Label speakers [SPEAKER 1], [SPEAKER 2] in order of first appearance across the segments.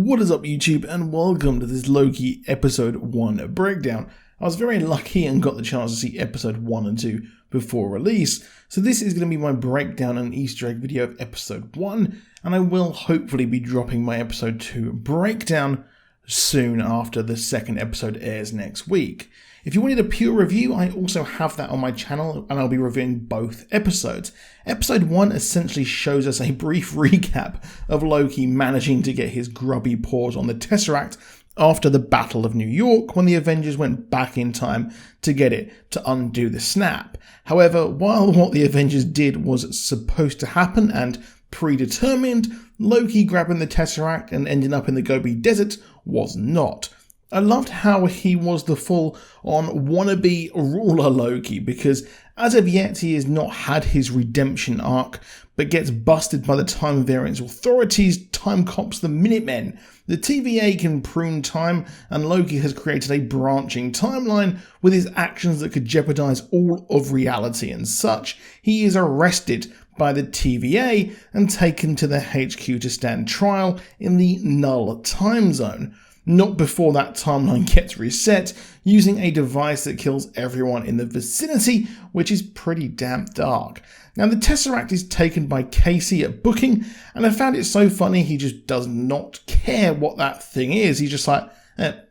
[SPEAKER 1] What is up YouTube, and welcome to this Loki episode 1 breakdown. I was very lucky and got the chance to see episode 1 and 2 before release, so this is going to be my breakdown and Easter egg video of episode 1, and I will hopefully be dropping my episode 2 breakdown soon after the second episode airs next week. If you wanted a pure review, I also have that on my channel, and I'll be reviewing both episodes. Episode 1 essentially shows us a brief recap of Loki managing to get his grubby paws on the Tesseract after the Battle of New York, when the Avengers went back in time to get it to undo the snap. However, while what the Avengers did was supposed to happen and predetermined, Loki grabbing the Tesseract and ending up in the Gobi Desert was not. I loved how he was the full-on wannabe ruler Loki, because as of yet he has not had his redemption arc, but gets busted by the time variance authorities, time cops the Minutemen. The TVA can prune time, and Loki has created a branching timeline with his actions that could jeopardize all of reality, and such. He is arrested by the TVA and taken to the HQ to stand trial in the null time zone. Not before that timeline gets reset, using a device that kills everyone in the vicinity, which is pretty damn dark. Now, the Tesseract is taken by Casey at booking, and I found it so funny he just does not care what that thing is. He's just like,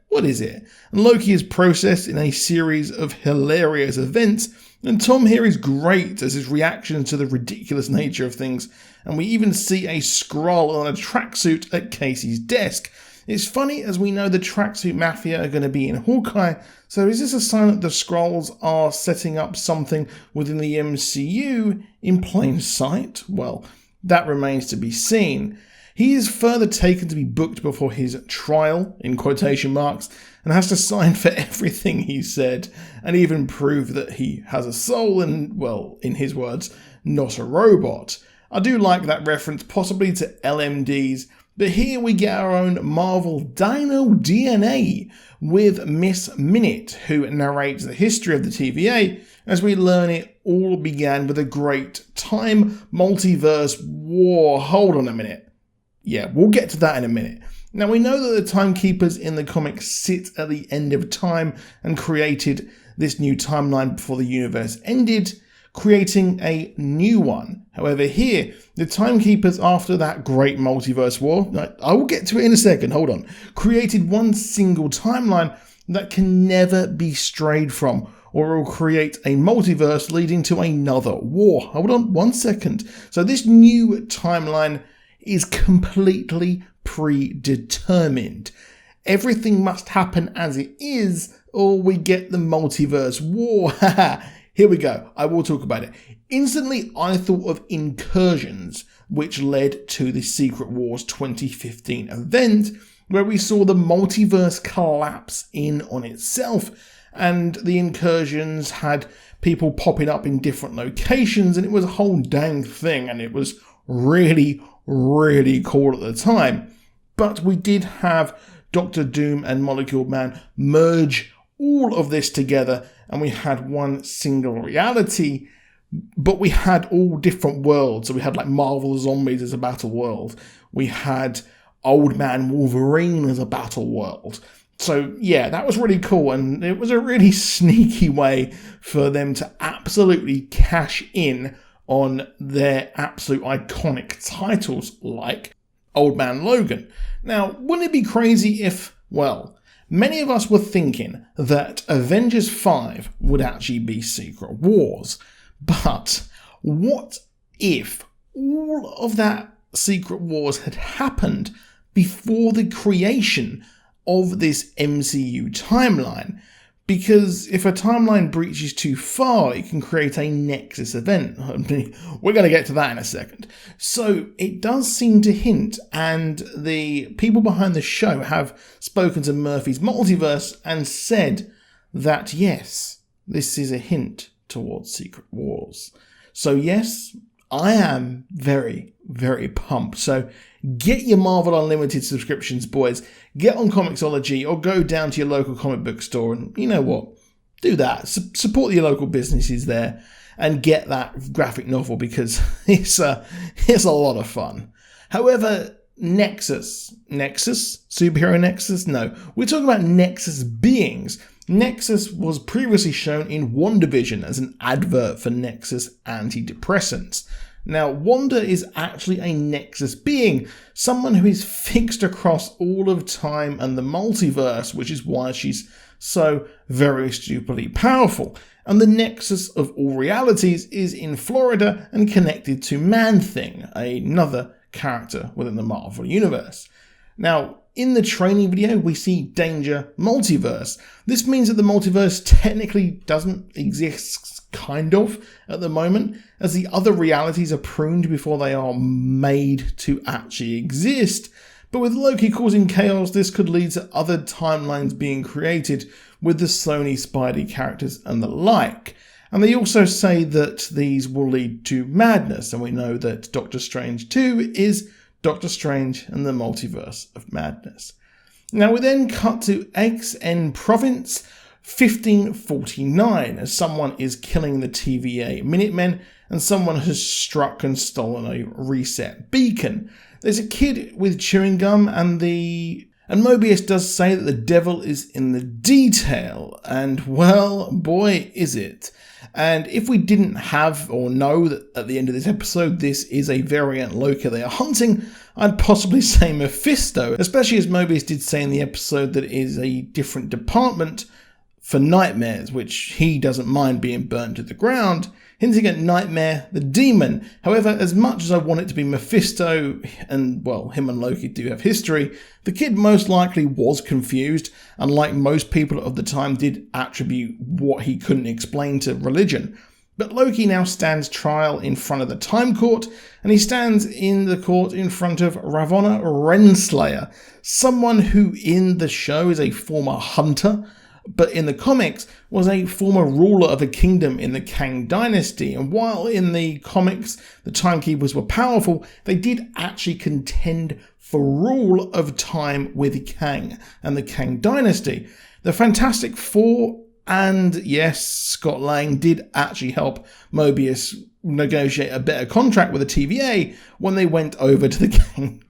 [SPEAKER 1] what is it? And Loki is processed in a series of hilarious events, and Tom here is great as his reaction to the ridiculous nature of things, and we even see a scroll on a tracksuit at Casey's desk. It's funny, as we know the tracksuit mafia are going to be in Hawkeye, so is this a sign that the Skrulls are setting up something within the MCU in plain sight? Well, that remains to be seen. He is further taken to be booked before his trial, in quotation marks, and has to sign for everything he said, and even prove that he has a soul and, well, in his words, not a robot. I do like that reference, possibly to LMDs, but here we get our own Marvel Dino DNA with Miss Minute, who narrates the history of the TVA, as we learn it all began with a great time multiverse war. Hold on a minute. Yeah, we'll get to that in a minute. Now, we know that the Timekeepers in the comics sit at the end of time and created this new timeline before the universe ended, creating a new one. However, here, the Timekeepers, after that great multiverse war, I will get to it in a second, hold on, created one single timeline that can never be strayed from, or will create a multiverse leading to another war. Hold on 1 second. So this new timeline is completely predetermined. Everything must happen as it is, or we get the multiverse war. Here we go. I will talk about it. Instantly, I thought of Incursions, which led to the Secret Wars 2015 event, where we saw the multiverse collapse in on itself, and the Incursions had people popping up in different locations, and it was a whole dang thing, and it was really, really cool at the time. But we did have Doctor Doom and Molecule Man merge all of this together, and we had one single reality, but we had all different worlds. So we had like Marvel Zombies as a battle world. We had Old Man Wolverine as a battle world. So yeah, that was really cool, and it was a really sneaky way for them to absolutely cash in on their absolute iconic titles like Old Man Logan. Now, wouldn't it be crazy if, well, many of us were thinking that Avengers 5 would actually be Secret Wars, but what if all of that Secret Wars had happened before the creation of this MCU timeline? Because if a timeline breaches too far, it can create a Nexus event. We're going to get to that in a second. So it does seem to hint, and the people behind the show have spoken to Murphy's Multiverse and said that yes, this is a hint towards Secret Wars. So yes, I am very, very pumped. So get your Marvel Unlimited subscriptions, boys. Get on Comixology or go down to your local comic book store, and you know what? Do that. Support your local businesses there and get that graphic novel, because it's a lot of fun. However, Nexus. Nexus? Superhero Nexus? No. We're talking about Nexus beings. Nexus was previously shown in WandaVision as an advert for Nexus antidepressants. Now, Wanda is actually a Nexus being, someone who is fixed across all of time and the multiverse, which is why she's so very stupidly powerful. And the Nexus of all realities is in Florida and connected to Man-Thing, another character within the Marvel Universe. Now, in the training video, we see Danger Multiverse. This means that the multiverse technically doesn't exist, kind of, at the moment, as the other realities are pruned before they are made to actually exist. But with Loki causing chaos, this could lead to other timelines being created with the Sony Spidey characters and the like. And they also say that these will lead to madness, and we know that Doctor Strange 2 is Doctor Strange and the Multiverse of Madness. Now we then cut to XN Province 1549, as someone is killing the TVA Minutemen and someone has struck and stolen a reset beacon. There's a kid with chewing gum and Mobius does say that the devil is in the detail, and well, boy is it. And if we didn't have or know that at the end of this episode this is a variant Loki they are hunting, I'd possibly say Mephisto, especially as Mobius did say in the episode that it is a different department for nightmares, which he doesn't mind being burnt to the ground, hinting at Nightmare the Demon. However, as much as I want it to be Mephisto, and well, him and Loki do have history, the kid most likely was confused, and like most people of the time did attribute what he couldn't explain to religion. But Loki now stands trial in front of the Time Court, and he stands in the court in front of Ravonna Renslayer, someone who in the show is a former hunter, but in the comics was a former ruler of a kingdom in the Kang dynasty. And while in the comics the Timekeepers were powerful, they did actually contend for rule of time with Kang and the Kang dynasty. The Fantastic Four and yes, Scott Lang did actually help Mobius negotiate a better contract with the TVA when they went over to the Kang.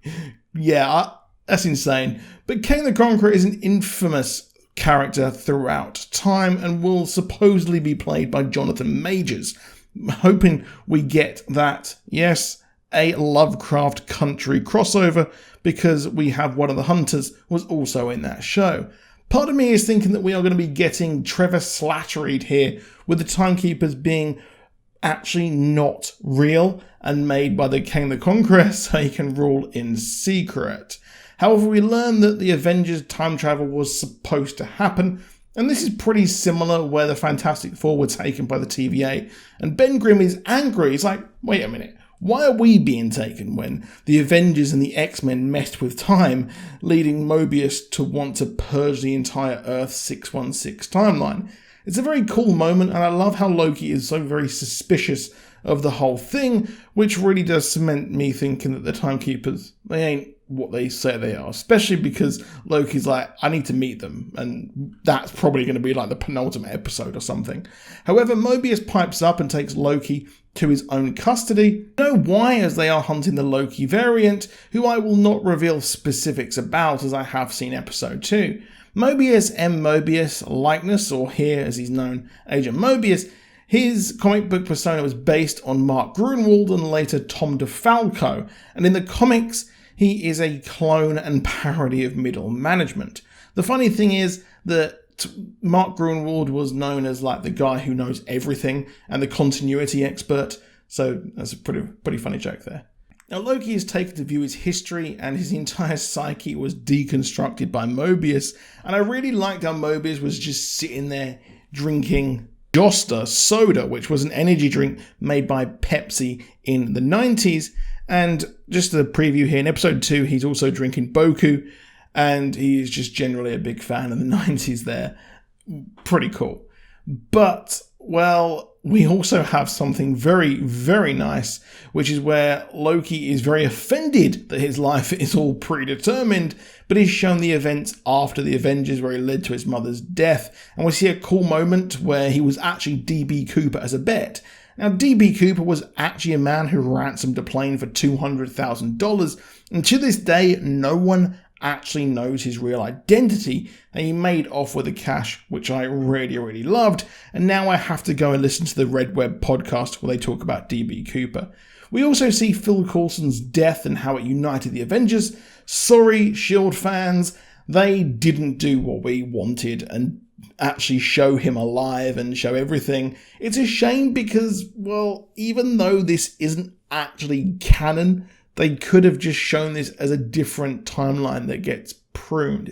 [SPEAKER 1] Yeah, that's insane. But Kang the Conqueror is an infamous character throughout time and will supposedly be played by Jonathan Majors. Hoping we get that, yes, a Lovecraft Country crossover, because we have one of the hunters was also in that show. Part of me is thinking that we are going to be getting Trevor Slattery here, with the Timekeepers being actually not real and made by the King the Conqueror so he can rule in secret. However, we learn that the Avengers time travel was supposed to happen, and this is pretty similar where the Fantastic Four were taken by the TVA, and Ben Grimm is angry. He's like, wait a minute, why are we being taken when the Avengers and the X-Men messed with time, leading Mobius to want to purge the entire Earth 616 timeline? It's a very cool moment, and I love how Loki is so very suspicious of the whole thing, which really does cement me thinking that the Timekeepers, they ain't what they say they are, especially because Loki's like, I need to meet them, and that's probably going to be like the penultimate episode or something. However, Mobius pipes up and takes Loki to his own custody. You know why? As they are hunting the Loki variant, who I will not reveal specifics about as I have seen episode 2. Mobius M. Mobius likeness, or here as he's known, Agent Mobius, his comic book persona was based on Mark Gruenwald and later Tom DeFalco, and in the comics, he is a clone and parody of middle management. The funny thing is that Mark Gruenwald was known as like the guy who knows everything and the continuity expert, so that's a pretty funny joke there. Now Loki is taken to view his history, and his entire psyche was deconstructed by Mobius, and I really liked how Mobius was just sitting there drinking Josta soda, which was an energy drink made by Pepsi in the 90s. And just a preview here, in episode 2, he's also drinking Boku, and he's just generally a big fan of the 90s there. Pretty cool. But, well, we also have something very, very nice, which is where Loki is very offended that his life is all predetermined, but he's shown the events after the Avengers where he led to his mother's death. And we see a cool moment where he was actually DB Cooper as a bet. Now, DB Cooper was actually a man who ransomed a plane for $200,000, and to this day, no one actually knows his real identity, and he made off with the cash, which I really loved, and now I have to go and listen to the Red Web podcast where they talk about DB Cooper. We also see Phil Coulson's death and how it united the Avengers. Sorry, S.H.I.E.L.D. fans, they didn't do what we wanted and actually show him alive and show everything. It's a shame because, well, even though this isn't actually canon, they could have just shown this as a different timeline that gets pruned.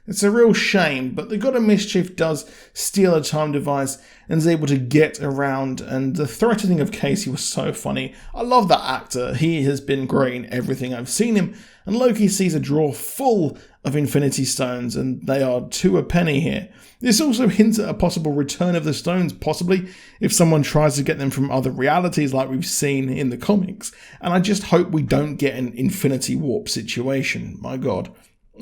[SPEAKER 1] It's a real shame, but the God of Mischief does steal a time device and is able to get around, and the threatening of Casey was so funny. I love that actor. He has been great in everything I've seen him, and Loki sees a drawer full of Infinity Stones, and they are 2 a penny here. This also hints at a possible return of the stones, possibly, if someone tries to get them from other realities like we've seen in the comics, and I just hope we don't get an Infinity Warp situation. My God,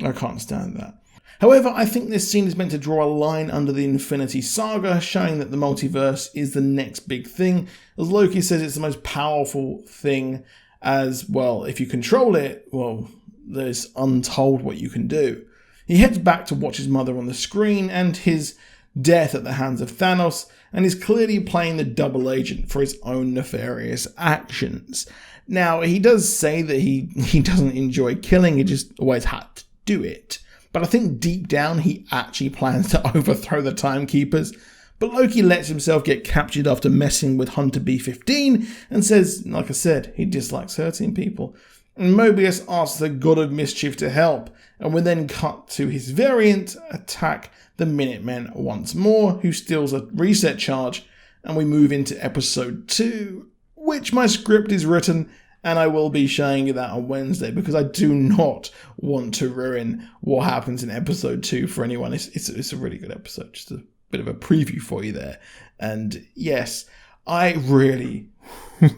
[SPEAKER 1] I can't stand that. However, I think this scene is meant to draw a line under the Infinity Saga, showing that the multiverse is the next big thing. As Loki says, it's the most powerful thing, as, well, if you control it, well, there's untold what you can do. He heads back to watch his mother on the screen and his death at the hands of Thanos, and is clearly playing the double agent for his own nefarious actions. Now, he does say that he doesn't enjoy killing, he just always had to do it. But I think deep down he actually plans to overthrow the Timekeepers. But Loki lets himself get captured after messing with Hunter B-15 and says, like I said, he dislikes hurting people. And Mobius asks the God of Mischief to help, and we then cut to his variant attack the Minutemen once more, who steals a reset charge, and we move into episode 2, which my script is written, and I will be showing you that on Wednesday because I do not want to ruin what happens in episode 2 for anyone. It's a really good episode, just a bit of a preview for you there. And yes, I really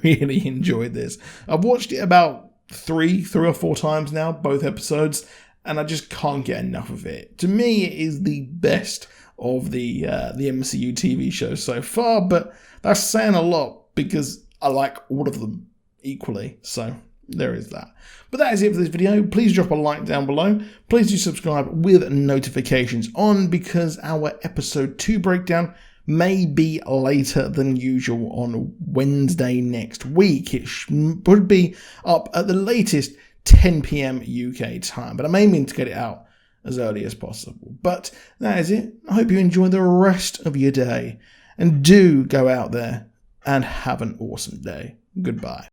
[SPEAKER 1] enjoyed this. I've watched it about three or four times now, both episodes, and I just can't get enough of it. To me, it is the best of the MCU TV shows so far, but that's saying a lot because I like all of them equally, so there is that. But that is it for this video. Please drop a like down below. Please do subscribe with notifications on because our episode 2 breakdown may be later than usual on Wednesday next week. It would be up at the latest 10 PM UK time, but I'm aiming to get it out as early as possible. But that is it. I hope you enjoy the rest of your day, and do go out there and have an awesome day. Goodbye.